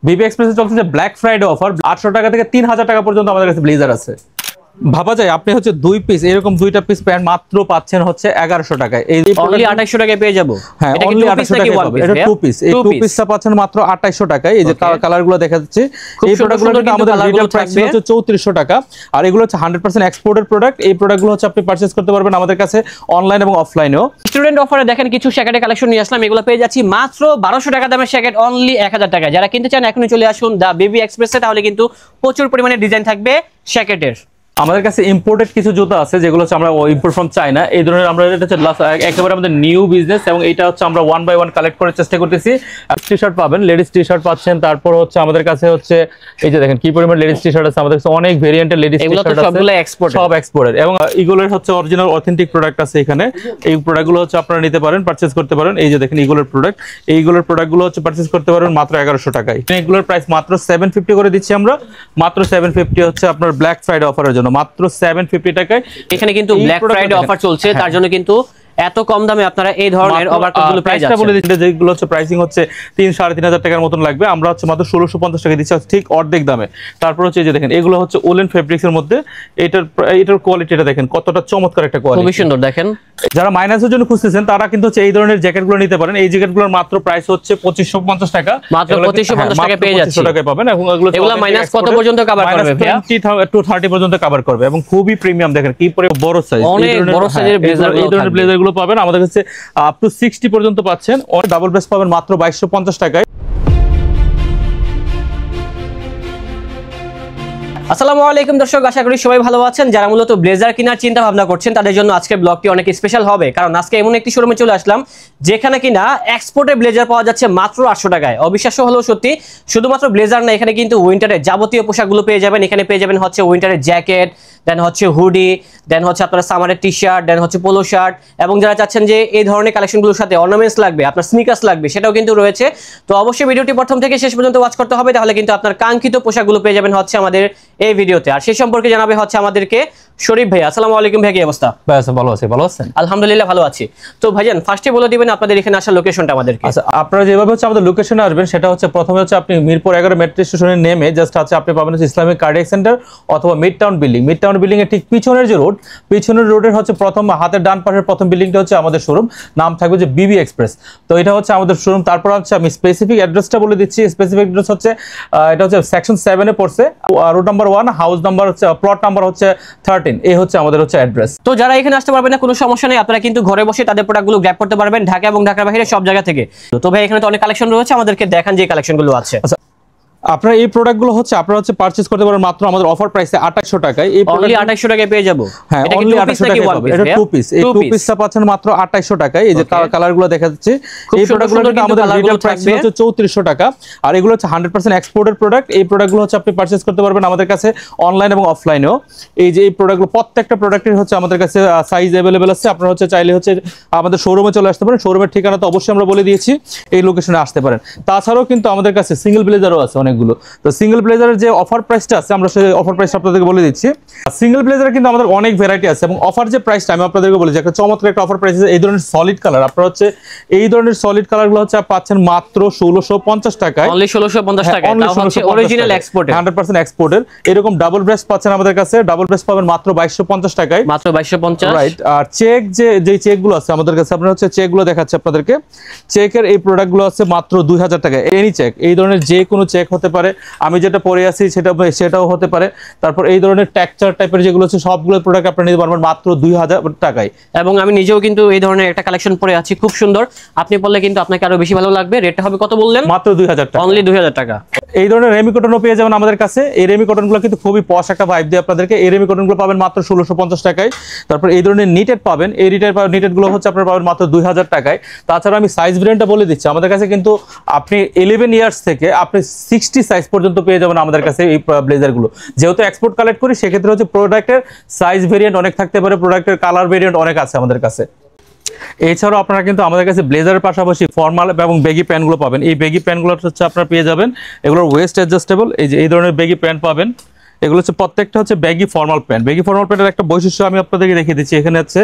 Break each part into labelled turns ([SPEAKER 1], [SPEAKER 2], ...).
[SPEAKER 1] বিবি এক্সপ্রেসে চলছে যে ব্ল্যাক ফ্রাইডে অফার 800 টাকা থেকে 3000 টাকা পর্যন্ত আমাদের কাছে ব্লেজার আছে। ভাবা যায় আপনি হচ্ছে দুই পিস এরকম দুইটা পিস প্যান্ট মাত্র পাচ্ছেন হচ্ছে 1100 টাকায়। এই
[SPEAKER 2] অনলি 2800 টাকায় পেয়ে যাব।
[SPEAKER 1] হ্যাঁ অনলি 2800 টাকায় পাবেন। এটা টু পিস, এই টু পিসটা পাচ্ছেন মাত্র 2800 টাকায়। এই যে কালারগুলো দেখা যাচ্ছে, এই প্রোডাক্টগুলো কিন্তু আমাদের রিটেল প্রাইস হচ্ছে 3400 টাকা, আর এগুলো হচ্ছে 100% এক্সপোর্টেড প্রোডাক্ট। এই প্রোডাক্টগুলো হচ্ছে আপনি পারচেজ করতে পারবেন আমাদের কাছে অনলাইন এবং অফলাইনেও।
[SPEAKER 2] স্টুডেন্ট অফারে দেখেন কিছু শ্যাকেটের কালেকশন নিয়ে আসলাম, এগুলো পেয়ে যাচ্ছি মাত্র 1200 টাকা দামের শ্যাকেট অনলি 1000 টাকা। যারা কিনতে চান এখনই চলে আসুন দা বেবি এক্সপ্রেসে, তাহলে কিন্তু প্রচুর পরিমাণে ডিজাইন থাকবে শ্যাকেটের।
[SPEAKER 1] আমাদের কাছে ইম্পোর্টেড কিছু জুতা আছে যেগুলো হচ্ছে আমরা ইম্পোর্ট ফ্রম চায়না। এই ধরনের আমরা এটা হচ্ছে একেবারে আমাদের নিউ বিজনেস, এবং এটা হচ্ছে আমরা 1 বাই 1 কালেক্ট করার চেষ্টা করতেছি। টি শার্ট পাবেন, লেডিস টি শার্ট পাচ্ছেন। তারপর হচ্ছে আমাদের কাছে হচ্ছে এই যে দেখেন কি পরিমাণ লেডিস টি শার্ট আছে আমাদের কাছে, অনেক ভেরিয়েন্টের লেডিস টি শার্ট আছে,
[SPEAKER 2] সবগুলো এক্সপোর্ট,
[SPEAKER 1] সব এক্সপোর্টেড, এবং এগুলোর হচ্ছে অরিজিনাল অথেন্টিক প্রোডাক্ট আছে এখানে। এই প্রোডাক্টগুলো হচ্ছে আপনারা নিতে পারেন, পারচেজ করতে পারেন। এই যে দেখেন এইগুলোর প্রোডাক্ট, এইগুলোর প্রোডাক্টগুলো হচ্ছে পারচেজ করতে পারেন মাত্র 1100 টাকায়। এগুলোর প্রাইস মাত্র 750 করে দিচ্ছি আমরা, মাত্র 750 হচ্ছে আপনার ব্ল্যাক ফ্রাইডে অফারের জন্য, মাত্র 750 টাকায়।
[SPEAKER 2] এখানে কিন্তু ব্ল্যাক ফ্রাইডে অফার চলছে, তার জন্য কিন্তু এত কম দামে আপনারা এই ধরনের ওভারকোটগুলো পেয়ে যাচ্ছেন।
[SPEAKER 1] বলে দিচ্ছি যেগুলো হচ্ছে প্রাইসিং হচ্ছে 3-3500 টাকার মতন লাগবে, আমরা হচ্ছে মাত্র 1650 টাকা দিচ্ছি, ঠিক অর্ধেক দামে। তারপর হচ্ছে এই যে দেখেন এগুলো হচ্ছে উলেন ফেব্রিক্স এর মধ্যে, এটার কোয়ালিটিটা দেখেন কতটা চমৎকার একটা কোয়ালিটি,
[SPEAKER 2] খুবই সুন্দর। দেখেন
[SPEAKER 1] যারা মাইনাসের জন্য খুঁজতেছেন তারা কিন্তু হচ্ছে এই ধরনের জ্যাকেটগুলো নিতে পারেন। এই জ্যাকেটগুলোর মাত্র প্রাইস হচ্ছে 2550 টাকা,
[SPEAKER 2] মাত্র 2550 টাকা পেয়ে যাচ্ছে।
[SPEAKER 1] 2500 টাকায় পাবেন, এবং
[SPEAKER 2] এগুলো মাইনাস কত পর্যন্ত কভার করবে ভাইয়া?
[SPEAKER 1] 20-30 পর্যন্ত কভার করবে, এবং খুবই প্রিমিয়াম। দেখেন কি পরে বড় সাইজ,
[SPEAKER 2] অনেক বড় সাইজের ব্লেজার,
[SPEAKER 1] এই ধরনের ব্লেজারগুলো পাবেন আমাদের কাছে আপ টু 60 পর্যন্ত পাচ্ছেন। ডাবল ব্রেস্ট পাবেন মাত্র 2250 টাকায়।
[SPEAKER 2] আসসালামু আলাইকুম দর্শক, আশা করি সবাই ভালো আছেন। যারা মূলত ব্লেজার কেনার চিন্তা ভাবনা করছেন তাদের জন্য আজকের ব্লগটি অনেক স্পেশাল হবে, কারণ আজকে এমন একটি শোরুমে চলে আসলাম যেখানে কিনা এক্সপোর্টের ব্লেজার পাওয়া যাচ্ছে মাত্র 800 টাকায়। অবিশ্বাস্য হলেও সত্যি, শুধুমাত্র ব্লেজার না, এখানে কিন্তু উইন্টারের যাবতীয় পোশাকগুলো পেয়ে যাবেন। এখানে পেয়ে যাবেন হচ্ছে উইন্টারের জ্যাকেট, দেন হচ্ছে হুডি, দেন হচ্ছে আপনার সামারের টি শার্ট, দেন হচ্ছে পোলো শার্ট, এবং যারা চাচ্ছেন যে এই ধরনের কালেকশনগুলোর সাথে অর্নামেন্টস লাগবে, আপনার স্নিকার্স লাগবে, সেটাও কিন্তু রয়েছে। তো অবশ্যই ভিডিওটি প্রথম থেকে শেষ পর্যন্ত ওয়াচ করতে হবে, তাহলে কিন্তু আপনার কাঙ্ক্ষিত পোশাকগুলো পেয়ে যাবেন হচ্ছে আমাদের এই ভিডিওতে। আর সেই সম্পর্কে জানাবে হচ্ছে আমাদেরকে শরীফ ভাই। আসসালামু আলাইকুম ভাই, কি অবস্থা?
[SPEAKER 1] ভাই ভালো আছি, ভালো আছেন?
[SPEAKER 2] আলহামদুলিল্লাহ ভালো আছি। তো ভাইজান ফার্স্টে বলে দিবেন আপনাদের এখানে আসার লোকেশনটা আমাদেরকে।
[SPEAKER 1] আচ্ছা, আপনারা যেভাবে হচ্ছে আমাদের লোকেশনে আসবেন সেটা হচ্ছে প্রথমে হচ্ছে আপনি মিরপুর 11 মেট্রো স্টেশনে নেমে জাস্ট আছে আপনি পাবেন হচ্ছে ইসলামিক কার্ডিয়াক সেন্টার অথবা mid town building. Mid town building এর ঠিক পিছনের যে রোড, পিছনের রোডের হচ্ছে প্রথম হাতের ডান পাশের প্রথম বিল্ডিংটা হচ্ছে আমাদের শোরুম, নাম থাকবে যে বিবি এক্সপ্রেস। তো এটা হচ্ছে আমাদের শোরুম। তারপর হচ্ছে আমি স্পেসিফিক অ্যাড্রেসটা বলে দিচ্ছি। স্পেসিফিক অ্যাড্রেস হচ্ছে এটা হচ্ছে সেকশন 7 এ পড়ছে, রোড নাম্বার 1, হাউস নাম্বার হচ্ছে প্লট নাম্বার হচ্ছে 13। এই হচ্ছে আমাদের হচ্ছে অ্যাড্রেস।
[SPEAKER 2] তো যারা এখানে আসতে পারবেন না কোনো সমস্যা নেই, আপনারা কিন্তু ঘরে বসে তাদের প্রোডাক্টগুলো গ্র্যাব করতে পারবেন ঢাকা এবং ঢাকার বাইরে সব জায়গা থেকে। তো ভাই এখানে তো অনেক কালেকশন রয়েছে, আমাদেরকে দেখান যে কালেকশনগুলো আছে।
[SPEAKER 1] আপনারা এই প্রোডাক্টগুলো হচ্ছে আপনারা হচ্ছে পারচেজ করতে পারেন মাত্র আমাদের অফার প্রাইসে 2800 টাকায়। এই
[SPEAKER 2] অনলি 2800 টাকায় পেয়ে যাব।
[SPEAKER 1] হ্যাঁ অনলি 2800 টাকায় পাবেন। এটা টু পিস, এই টু পিসটা পাচ্ছেন মাত্র 2800 টাকায়। এই যে কালারগুলো দেখা যাচ্ছে, এই প্রোডাক্টগুলো কিন্তু আমাদের রিটেল প্রাইস হচ্ছে 3400 টাকা, আর এগুলো হচ্ছে 100% এক্সপোর্টেড প্রোডাক্ট। এই প্রোডাক্টগুলো হচ্ছে আপনি পারচেজ করতে পারবেন আমাদের কাছে অনলাইন এবং অফলাইনেও। এই যে এই প্রোডাক্টগুলো প্রত্যেকটা প্রোডাক্টের হচ্ছে আমাদের কাছে সাইজ अवेलेबल আছে। আপনারা হচ্ছে চাইলে হচ্ছে আমাদের শোরুমে চলে আসতে পারেন। শোরুমের ঠিকানা তো অবশ্যই আমরা বলে দিয়েছি, এই লোকেশনে আসতে পারেন। তাছাড়াও কিন্তু আমাদের কাছে সিঙ্গেল ব্লেজারও আছে অনেকগুলো। তো সিঙ্গেল ব্লেজারের যে অফার প্রাইসটা আছে আমরা সেই অফার প্রাইসটা আপনাদেরকে বলে দিচ্ছি। সিঙ্গেল ব্লেজারে কিন্তু আমাদের অনেক ভ্যারাইটি আছে, এবং অফার যে প্রাইসটা আমি আপনাদেরকে বলেছি একটা চমৎকার একটা অফার প্রাইস আছে। এই ধরনের সলিড কালার আপনারা হচ্ছে এই ধরনের সলিড কালারগুলো হচ্ছে পাচ্ছেন মাত্র 1650 টাকায়।
[SPEAKER 2] অনলি 1650 টাকা, তাও হচ্ছে অরিজিনাল এক্সপোর্টেড,
[SPEAKER 1] 100% এক্সপোর্টেড। এরকম ডাবল ব্রেস্ট পাচ্ছেন আমাদের কাছে, ডাবল ব্রেস্ট পাবেন মাত্র 2250 টাকায়,
[SPEAKER 2] মাত্র 2250।
[SPEAKER 1] রাইট। আর চেক যে চেকগুলো আছে আমাদের কাছে, আপনারা হচ্ছে চেকগুলো দেখাচ্ছি আপনাদেরকে। চেকের এই প্রোডাক্টগুলো আছে মাত্র 2000 টাকায়। এনি চেক, এই ধরনের যে কোনো চেক হতে পারে, আমি যেটা পরে আছি সেটাও হতে পারে। তারপর এই ধরনের টেক্সচার টাইপের যেগুলো আছে সবগুলো প্রোডাক্ট আপনি নিতে পারবেন মাত্র 2000 টাকায়।
[SPEAKER 2] এবং আমি নিজেও কিন্তু এই ধরনের একটা কালেকশন পরে আছি, খুব সুন্দর। আপনি পরলে কিন্তু আপনাকে আরো বেশি ভালো লাগবে। রেটটা হবে কত বললেন?
[SPEAKER 1] মাত্র 2000 টাকা,
[SPEAKER 2] অনলি 2000 টাকা।
[SPEAKER 1] এই ধরনের রেমি কটনও পেয়ে যাবেন আমাদের কাছে। এই রেমি কটনগুলো কিন্তু খুবই পশ একটা ভাইব দিয়ে আপনাদেরকে। এই রেমি কটনগুলো পাবেন মাত্র 1650 টাকায়। তারপর এই ধরনের নিটেড পাবেন, এই নিটেড গুলো হচ্ছে আপনারা পাবেন মাত্র 2000 টাকায়। তাছাড়া আমি সাইজ ভেরিয়েন্টটা বলে দিচ্ছি, আমাদের কাছে কিন্তু আপনি 11 ইয়ার্স থেকে আপনি 60 সাইজ পর্যন্ত পেয়ে যাবেন আমাদের কাছে এই ব্লেজারগুলো। যেহেতু এক্সপোর্ট কালেক্ট করি সেক্ষেত্রে হচ্ছে প্রোডাক্টের সাইজ ভেরিয়েন্ট অনেক থাকতে পারে, প্রোডাক্টের কালার ভেরিয়েন্ট অনেক আছে আমাদের কাছে। এছাড়াও আপনারা কিন্তু আমাদের কাছে ব্লেজারের পাশাপাশি ফর্মাল এবং বেগি প্যান্টগুলো পাবেন। এই বেগি প্যান্টগুলো হচ্ছে আপনারা পেয়ে যাবেন, এগুলোর ওয়েস্ট অ্যাডজাস্টেবল। এই যে এই ধরনের বেগি প্যান্ট পাবেন, এগুলো হচ্ছে প্রত্যেকটা হচ্ছে baggy formal pant. Baggy formal প্যান্টের একটা বৈশিষ্ট্য আমি আপনাদেরকে দেখিয়ে দিচ্ছি। এখানে হচ্ছে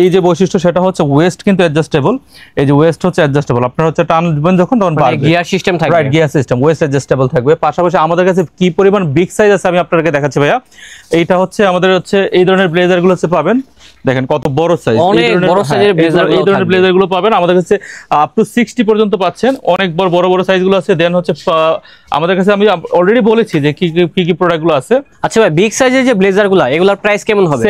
[SPEAKER 1] এই যে বৈশিষ্ট্য সেটা হচ্ছে ওয়েস্ট কিন্তু অ্যাডজাস্টেবল। এই যে ওয়েস্ট হচ্ছে অ্যাডজাস্টেবল, আপনারা হচ্ছে টানবেন যখন তখন বাড়বে,
[SPEAKER 2] গিয়ার সিস্টেম থাকবে,
[SPEAKER 1] right, gear system, West adjustable থাকবে। পাশাপাশি আমাদের কাছে কি পরিমাণ বিগ সাইজ আছে আমি আপনাদেরকে দেখাচ্ছি ভাইয়া। এইটা হচ্ছে আমাদের হচ্ছে এই ধরনের ব্লেজার গুলো হচ্ছে পাবেন, দেখেন কত বড় সাইজ,
[SPEAKER 2] অনেক বড় সাইজের ব্লেজার গুলো,
[SPEAKER 1] এই ধরনের ব্লেজার গুলো পাবেন আমাদের কাছে আপ টু 60 পর্যন্ত পাচ্ছেন। অনেক বড় বড় সাইজ গুলো আছে। দেন হচ্ছে আমাদের কাছে আমি অলরেডি বলেছি যে কি কি প্রোডাক্ট গুলো আছে।
[SPEAKER 2] আচ্ছা ভাই, বিগ সাইজের যে ব্লেজার গুলো এগুলোর প্রাইস কেমন হবে?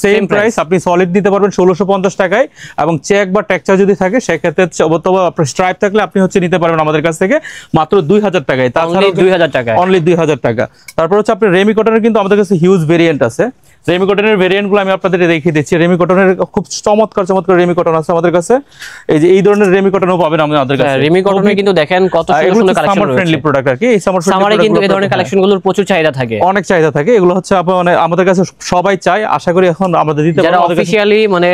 [SPEAKER 1] সেম প্রাইস আপনি সলিড দিতে পারবেন 1650 টাকায়, এবং চেক বা টেক্সচার যদি থাকে সেক্ষেত্রে অথবা আপনার স্ট্রাইপ থাকলে আপনি হচ্ছে নিতে পারবেন আমাদের কাছ থেকে মাত্র 2000 টাকায়। তাছাড়া
[SPEAKER 2] 2000 টাকা,
[SPEAKER 1] অনলি 2000 টাকা। তারপর হচ্ছে আপনি রেমি কটনের কিন্তু আমাদের কাছে হিউজ ভেরিয়েন্ট আছে। রেমি কটনের ভেরিয়েন্ট গুলো আমি আপনাদের দেখিয়ে দিচ্ছি। রেমি কটনের খুব চমৎকার রেমি কটন আছে আমাদের কাছে। এই যে এই ধরনের রেমি কটনও পাবেন আমাদের কাছে।
[SPEAKER 2] রেমি কটনে কিন্তু দেখেন কত সুন্দর কালেকশন রয়েছে, সামার
[SPEAKER 1] ফ্রেন্ডলি প্রোডাক্ট আর কি। এই
[SPEAKER 2] সামারে কিন্তু এই ধরনের কালেকশনগুলোর প্রচুর চাহিদা থাকে,
[SPEAKER 1] অনেক চাহিদা থাকে। এগুলো হচ্ছে মানে আমাদের কাছে সবাই চায়, আশা করি এখন আমাদের দিতে পারবো।
[SPEAKER 2] যারা অফিশিয়ালি মানে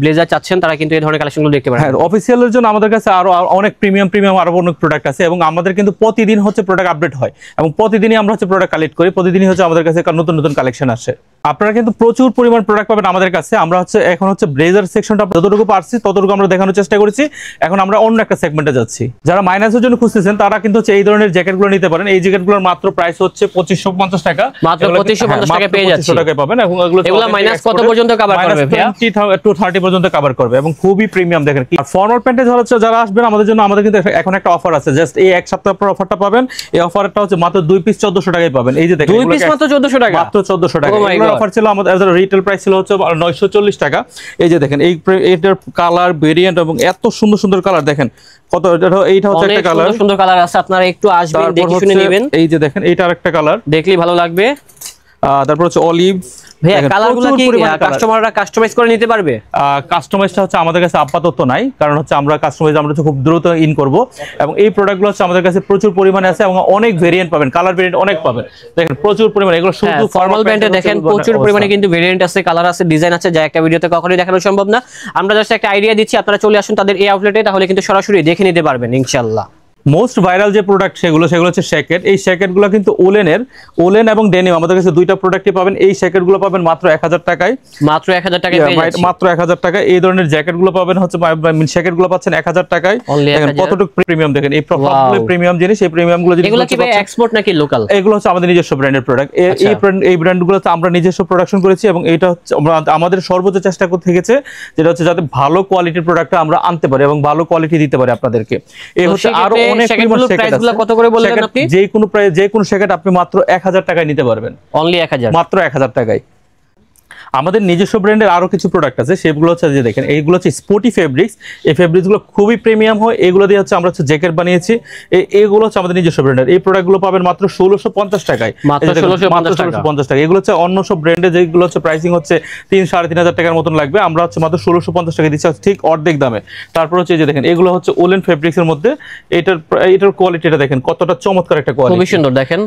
[SPEAKER 2] ব্লেজার চাচ্ছেন তারা কিন্তু এই ধরনের কালেকশনগুলো দেখতে পারেন।
[SPEAKER 1] হ্যাঁ, অফিশিয়ালের জন্য আমাদের কাছে আরো অনেক প্রিমিয়াম আরো অনেক প্রোডাক্ট আছে, এবং আমাদের কিন্তু প্রতিদিন হচ্ছে প্রোডাক্ট আপডেট হয়, এবং প্রতিদিনই আমরা হচ্ছে প্রোডাক্ট কালেক্ট করি, প্রতিদিনই হচ্ছে আমাদের কাছে নতুন কালেকশন আসে। আপনারা কিন্তু প্রচুর পরিমাণ প্রোডাক্ট পাবেন আমাদের কাছে। আমরা হচ্ছে এখন হচ্ছে ব্লেজার সেকশনটা যতটুকু পারছি ততটুকু আমরা দেখানোর চেষ্টা করেছি। এখন আমরা অন্য একটা সেগমেন্টে যাচ্ছি। যারা মাইনাসের জন্য খুঁজতেছেন তারা কিন্তু হচ্ছে এই ধরনের জ্যাকেটগুলো নিতে পারেন। এই জ্যাকেটগুলোর মাত্র প্রাইস হচ্ছে 2550 টাকা,
[SPEAKER 2] মাত্র 2550 টাকা পেয়ে যাচ্ছে।
[SPEAKER 1] 2500 টাকায় পাবেন, এবং
[SPEAKER 2] এগুলো মাইনাস কত পর্যন্ত কভার করবে ভাইয়া?
[SPEAKER 1] 20 to 30 পর্যন্ত কভার করবে, এবং খুবই প্রিমিয়াম। দেখেন আর ফরমাল প্যান্টে যারা আসবেন আমাদের জন্য, আমাদের কিন্তু এখন একটা অফার আছে। জাস্ট এই এক সপ্তাহ পর অফারটা পাবেন। এই অফারটা হচ্ছে মাত্র 2 পিস 1400 টাকায় পাবেন। এই যে দেখেন
[SPEAKER 2] 2 পিস মাত্র 1400 টাকা,
[SPEAKER 1] মাত্র 1400 টাকা। এগুলোর অফার ছিল আমাদের রিটেল প্রাইস ছিল হচ্ছে 940 টাকা। এই যে দেখেন এইটার কালার ভেরিয়েন্ট এবং এত সুন্দর কালার দেখেন কত। এইটা হচ্ছে একটা কালার,
[SPEAKER 2] সুন্দর কালার আছে, আপনারা একটু আসবেন দেখে শুনে নেবেন।
[SPEAKER 1] এই যে দেখেন এইটা আরেকটা কালার,
[SPEAKER 2] দেখলেই ভালো লাগবে।
[SPEAKER 1] তারপর হচ্ছে অলিভ।
[SPEAKER 2] ভাইয়া কালারগুলো কি কাস্টমাররা কাস্টমাইজ করে নিতে পারবে?
[SPEAKER 1] কাস্টমাইজটা হচ্ছে আমাদের কাছে আপাতত নাই, কারণ হচ্ছে আমরা কাস্টমাইজ আমরা খুব দ্রুত ইন করব, এবং এই প্রোডাক্টগুলো হচ্ছে আমাদের কাছে প্রচুর পরিমাণে আছে, এবং অনেক ভেরিয়েন্ট পাবেন, কালার ভেরিয়েন্ট অনেক পাবেন। দেখেন প্রচুর পরিমাণে এগুলো শুধু
[SPEAKER 2] ফর্মাল প্যান্টে দেখেন প্রচুর পরিমাণে কিন্তু ভেরিয়েন্ট আছে, কালার আছে, ডিজাইন আছে, যা একটা ভিডিওতে কখনোই দেখানো সম্ভব না। আমরা জাস্ট একটা আইডিয়া দিচ্ছি, আপনারা চলে আসুন তাদের এই আউটলেটে, তাহলে কিন্তু সরাসরি দেখে নিতে পারবেন ইনশাআল্লাহ।
[SPEAKER 1] মোস্ট ভাইরাল যে প্রোডাক্ট সেগুলো হচ্ছে শ্যাকেট। এই শ্যাকেটগুলো কিন্তু ওলেন এবং ডেনিম আমাদের কাছে দুইটা প্রোডাক্টই পাবেন। এই শ্যাকেটগুলো পাবেন মাত্র 1000 টাকায়,
[SPEAKER 2] মাত্র 1000 টাকায় পেয়ে যাচ্ছেন,
[SPEAKER 1] মাত্র 1000 টাকায়। এই ধরনের জ্যাকেটগুলো পাবেন হচ্ছে শ্যাকেটগুলো পাচ্ছেন 1000 টাকায়। দেখেন কতটুকু প্রিমিয়াম, দেখেন এই সবগুলো প্রিমিয়াম জিনিস। এই প্রিমিয়ামগুলো
[SPEAKER 2] এগুলো কি ভাই এক্সপোর্ট নাকি লোকাল?
[SPEAKER 1] এগুলো হচ্ছে আমাদের নিজস্ব ব্র্যান্ডের প্রোডাক্ট। এই ব্র্যান্ডগুলো আমরা নিজস্ব প্রোডাকশন করেছি, এবং এটা হচ্ছে আমাদের সর্বোচ্চ চেষ্টা করতে গেছে যেটা হচ্ছে যাতে ভালো কোয়ালিটির প্রোডাক্টটা আমরা আনতে পারি এবং ভালো কোয়ালিটি দিতে পারি আপনাদেরকে। এই হচ্ছে আরো অনেক
[SPEAKER 2] কত করে বললেন আপনি?
[SPEAKER 1] যে কোনো শ্যাকেট আপনি মাত্র 1000 টাকায় নিতে পারবেন,
[SPEAKER 2] অনলি 1000,
[SPEAKER 1] মাত্র 1000 টাকায়। আমাদের নিজস্ব ব্র্যান্ডের আরো কিছু প্রোডাক্ট আছে, সেগুলো হচ্ছে যে দেখেন এইগুলো হচ্ছে স্পোর্টি ফেব্রিক্স। এই ফেব্রিক্সগুলো খুবই প্রিমিয়াম হয়। এগুলো দিয়ে হচ্ছে আমরা হচ্ছে জ্যাকেট বানিয়েছি। এইগুলো হচ্ছে আমাদের নিজস্ব ব্র্যান্ডের। এই প্রোডাক্টগুলো পাবেন মাত্র 1650 টাকায়,
[SPEAKER 2] মাত্র 1650
[SPEAKER 1] টাকা। এগুলো হচ্ছে অন্য সব ব্র্যান্ডে যেগুলো হচ্ছে প্রাইসিং হচ্ছে 3-3500 টাকার মতন লাগবে, আমরা হচ্ছে মাত্র 1650 টাকা দিচ্ছি, ঠিক অর্ধেক দামে। তারপর হচ্ছে যে দেখেন এগুলো হচ্ছে ওলেন ফেব্রিক্স এর মধ্যে। এটার কোয়ালিটিটা দেখেন কতটা চমৎকার একটা কোয়ালিটি,
[SPEAKER 2] খুবই সুন্দর। দেখেন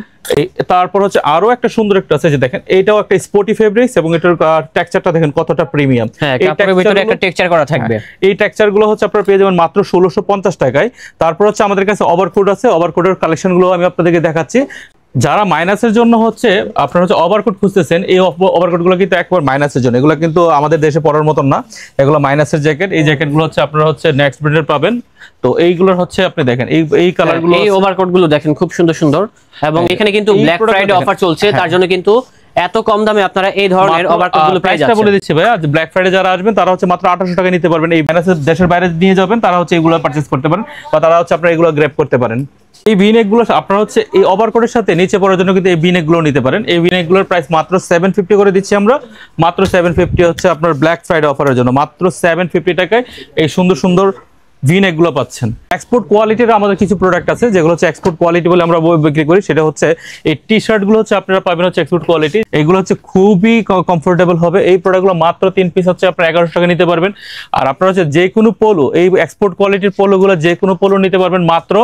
[SPEAKER 1] তারপর হচ্ছে আরো একটা সুন্দর একটা আছে, যে দেখেন এটাও একটা স্পোর্টি ফেব্রিক্স, এবং এটার টেক্সচারটা দেখেন কতটা প্রিমিয়াম।
[SPEAKER 2] কাপড়ের ভিতরে একটা টেক্সচার করা থাকবে।
[SPEAKER 1] এই টেক্সচারগুলো হচ্ছে আপনারা পেয়ে যাবেন মাত্র 1650 টাকায়। তারপর হচ্ছে আমাদের কাছে ওভারকোট আছে। ওভারকোটের কালেকশনগুলো আমি আপনাদেরকে দেখাচ্ছি। যারা মাইনাসের জন্য হচ্ছে আপনারা হচ্ছে ওভারকোট খুঁজতেছেন, এই ওভারকোটগুলো কিন্তু একবার মাইনাসের জন্য, এগুলো কিন্তু আমাদের দেশে পরার মতন না, এগুলো মাইনাসের জ্যাকেট। এই জ্যাকেটগুলো হচ্ছে আপনারা হচ্ছে নেক্সট ব্র্যান্ডের পাবেন। তো এইগুলোর হচ্ছে আপনি দেখেন এই কালারগুলো,
[SPEAKER 2] এই ওভারকোটগুলো দেখেন খুব সুন্দর, এবং এখানে কিন্তু ব্ল্যাক ফ্রাইডে অফার চলছে, তার জন্য কিন্তু এত কম দামে আপনারা এই ধরনের ওভারকোটগুলো পেয়ে যাচ্ছেন।
[SPEAKER 1] বলে দিচ্ছি ভাইয়া, ব্ল্যাক ফ্রাইডে যারা আসবেন তারা হচ্ছে মাত্র 1800 টাকা নিতে পারবেন। এই মাইনাসের দেশের বাইরে নিয়ে যাবেন তারা হচ্ছে এগুলো পারচেজ করতে পারেন, বা তারা হচ্ছে আপনারা এগুলো গ্র্যাব করতে পারেন। এই ভিনেকগুলো আপনারা হচ্ছে এই ওভারকোটের সাথে নিচে পড়ার জন্য কিন্তু এই ভিনেকগুলো নিতে পারেন। এই ভিনেকগুলোর প্রাইস মাত্র 750 করে দিচ্ছি আমরা, মাত্র 750 হচ্ছে আপনার ব্ল্যাক ফ্রাইডে অফারের জন্য, মাত্র 750 টাকায় এই সুন্দর ভিনেকগুলো পাচ্ছেন। এক্সপোর্ট কোয়ালিটির আমাদের কিছু প্রোডাক্ট আছে যেগুলো হচ্ছে এক্সপোর্ট কোয়ালিটি বলে আমরা বিক্রি করি। সেটা হচ্ছে এই টি শার্টগুলো হচ্ছে আপনারা পাবেন হচ্ছে এক্সপোর্ট কোয়ালিটি। এগুলো হচ্ছে খুবই কমফোর্টেবল হবে। এই প্রোডাক্টগুলো মাত্র 3 পিস হচ্ছে আপনারা 1100 টাকা নিতে পারবেন। আর আপনারা হচ্ছে যে কোনো পোলো, এই এক্সপোর্ট কোয়ালিটির পোলোগুলো যে কোনো পোলো নিতে পারবেন মাত্র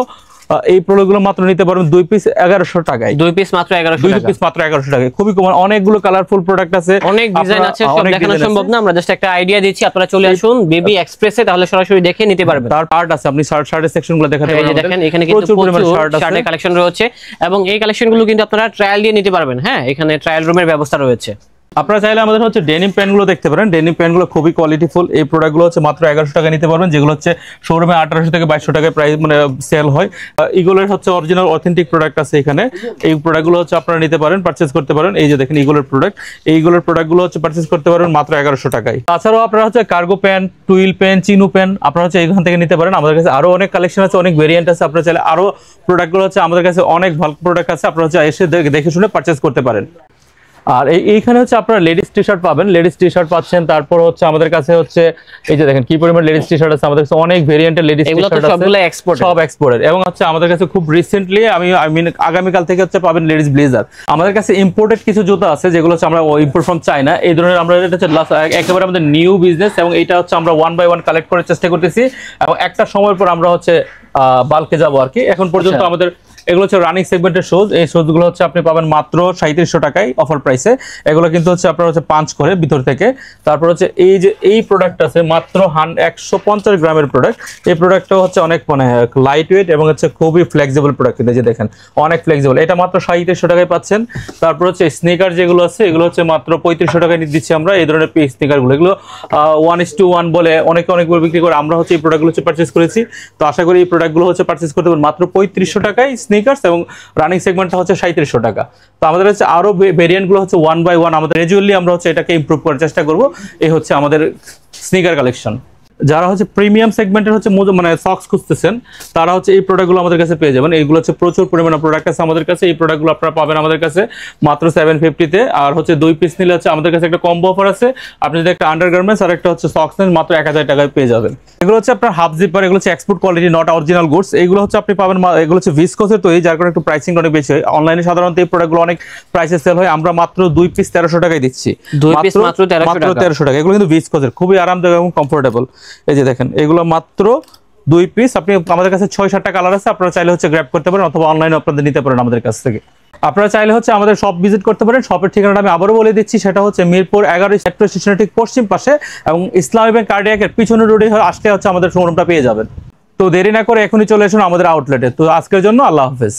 [SPEAKER 1] এই প্রোডাক্টগুলো মাত্র নিতে পারবেন 2 পিস 1100 টাকায়।
[SPEAKER 2] 2 পিস মাত্র 1100 টাকা।
[SPEAKER 1] 2 পিস মাত্র 1100 টাকায়। খুবই কম, অনেকগুলো কালারফুল প্রোডাক্ট আছে,
[SPEAKER 2] অনেক ডিজাইন আছে, সব দেখানো সম্ভব না, আমরা জাস্ট একটা আইডিয়া দিচ্ছি। আপনারা চলে আসুন বেবি এক্সপ্রেসে, তাহলে সরাসরি দেখে নিতে পারবেন।
[SPEAKER 1] তার পার্ট আছে, আপনি শার্টের সেকশনগুলো দেখাতে পারবেন।
[SPEAKER 2] এই দেখেন এখানে কিন্তু প্রচুর শার্টের কালেকশন রয়েছে এবং এই কালেকশনগুলো কিন্তু আপনারা ট্রায়াল দিয়ে নিতে পারবেন। হ্যাঁ, এখানে ট্রায়াল রুমের ব্যবস্থা রয়েছে।
[SPEAKER 1] আপনারা চাইলে আমাদের হচ্ছে ডেনিম প্যান্টগুলো দেখতে পারেন। ডেনিম প্যান্টগুলো খুবই কোয়ালিটিফুল। এই প্রোডাক্টগুলো হচ্ছে মাত্র 1100 টাকা নিতে পারবেন, যেগুলো হচ্ছে শোরুমে 1800 থেকে 2200 টাকায় প্রাইস মানে সেল হয়। এগুলোর হচ্ছে অরিজিনাল অথেন্টিক প্রোডাক্ট আছে এখানে। এই প্রোডাক্টগুলো হচ্ছে আপনারা নিতে পারেন, পারচেজ করতে পারেন। এই যে দেখেন এগুলোর প্রোডাক্ট, এইগুলোর প্রোডাক্টগুলো হচ্ছে পারচেজ করতে পারবেন মাত্র 1100 টাকায়। তাছাড়াও আপনারা হচ্ছে cargo pant, twill pant, chino pant আপনারা হচ্ছে এখান থেকে নিতে পারেন। আমাদের কাছে আরো অনেক কালেকশন আছে, অনেক ভেরিয়েন্ট আছে। আপনারা চাইলে আরো প্রোডাক্টগুলো হচ্ছে আমাদের কাছে অনেক ভালো প্রোডাক্ট আছে, আপনারা হচ্ছে এসে দেখে শুনে পারচেজ করতে পারেন। আর এইখানে হচ্ছে আপনারা লেডিস টি শার্ট পাবেন, লেডিস টি শার্ট পাচ্ছেন। তারপর হচ্ছে আমাদের কাছে হচ্ছে এই যে দেখেন কি পরিমাণ লেডিস টি শার্ট আছে আমাদের কাছে, অনেক ভেরিয়েন্টের লেডিস টি শার্ট আছে, সবগুলো এক্সপোর্ট, সব এক্সপোর্টেড। এবং হচ্ছে আমাদের কাছে খুব রিসেন্টলি আগামীকাল থেকে হচ্ছে পাবেন লেডিস ব্লেজার। আমাদের কাছে ইম্পোর্টেড কিছু জুতা আছে যেগুলো হচ্ছে আমরা ইম্পোর্ট ফ্রম চায়না। এই ধরনের আমরা এটা হচ্ছে একেবারে আমাদের নিউ বিজনেস, এবং এটা হচ্ছে আমরা 1 বাই 1 কালেক্ট করার চেষ্টা করতেছি, এবং একটা সময়ের পর আমরা হচ্ছে বাল্কে যাবো আর কি। এখন পর্যন্ত আমাদের এগুলো হচ্ছে রানিং সেগমেন্টের শুজ। এই শুজগুলো হচ্ছে আপনি পাবেন মাত্র 3700 টাকায় অফার প্রাইসে। এগুলো কিন্তু হচ্ছে আপনার হচ্ছে পাঞ্চ করে ভিতর থেকে। তারপর হচ্ছে এই যে এই প্রোডাক্ট আছে মাত্র 150 গ্রামের প্রোডাক্ট। এই প্রোডাক্টটা হচ্ছে অনেক মানে লাইট ওয়েট এবং হচ্ছে খুবই ফ্লেক্সিবল প্রোডাক্ট। এই যে দেখেন অনেক ফ্লেক্সিবল, এটা মাত্র 3700 টাকায় পাচ্ছেন। তারপর হচ্ছে স্নিকার যেগুলো আছে এগুলো হচ্ছে মাত্র 3500 টাকায় দিচ্ছি আমরা। এই ধরনের স্নিকারগুলো এগুলো 1:1 বলে অনেক বিক্রি করে, আমরা হচ্ছে এই প্রোডাক্টগুলো হচ্ছে পারচেজ করেছি। তো আশা করি এই প্রোডাক্টগুলো হচ্ছে পারচেজ করতে পারবেন মাত্র 3500 টাকায় স্নিকার্স, এবং রানিং সেগমেন্টটা হচ্ছে 3700 টাকা। তো আমাদের হচ্ছে আরো ভেরিয়েন্ট গুলো হচ্ছে 1 বাই 1 আমাদের গ্রাজুয়ালি আমরা হচ্ছে এটাকে ইমপ্রুভ করার চেষ্টা করব। এই হচ্ছে আমাদের স্নিকার কালেকশন। যারা হচ্ছে প্রিমিয়াম সেগমেন্টের হচ্ছে মানে সক্স খুঁজতেছেন তারা হচ্ছে এই প্রোডাক্টগুলো আমাদের কাছে পেয়ে যাবেন। এইগুলো হচ্ছে প্রচুর পরিমাণে প্রোডাক্ট আছে আমাদের কাছে। এই প্রোডাক্টগুলো আপনারা পাবেন আমাদের কাছে মাত্র 750 তে। আর হচ্ছে 2 পিস নিলে হচ্ছে আমাদের কাছে একটা কম্বো অফার আছে। আপনি যদি একটা আন্ডারগার্মেন্টস আর একটা হচ্ছে সক্স নেন মাত্র 1000 টাকায় পেয়ে যাবেন। এগুলো হচ্ছে আপনার হাফ জিপার, এগুলো হচ্ছে export quality, not original goods. এইগুলো হচ্ছে আপনি পাবেন, এগুলো হচ্ছে ভিসকোসের তৈরি, যার কারণে একটু প্রাইসিং অনেক বেশি হয়। অনলাইনে সাধারণত এই প্রোডাক্টগুলো অনেক প্রাইসে সেল হয়, আমরা মাত্র 2 পিস 1300 টাকায় দিচ্ছি।
[SPEAKER 2] 2 পিস মাত্র
[SPEAKER 1] 1300 টাকা। এগুলো কিন্তু ভিসকোসের, খুবই আরামদায়ক এবং কমফোর্টেবল। এই যে দেখেন এগুলো মাত্র 2 পিস। আপনি আমাদের কাছে 6-7টা কালার আছে, আপনারা চাইলে হচ্ছে গ্র্যাব করতে পারেন অথবা অনলাইনে আপনাদের নিতে পারেন আমাদের কাছ থেকে। আপনারা চাইলে হচ্ছে আমাদের শপ ভিজিট করতে পারেন। শপের ঠিকানাটা আমি আবারও বলে দিচ্ছি, সেটা হচ্ছে মিরপুর 11 মেট্রো স্টেশনের ঠিক পশ্চিম পাশে, এবং ইসলামী ব্যাংক কার্ডিয়াকের পিছনের রোডে আসলে হচ্ছে আমাদের শোরুমটা পেয়ে যাবেন। তো দেরি না করে এখনই চলে আসুন আমাদের আউটলেটে। তো আজকের জন্য আল্লাহ হাফেজ।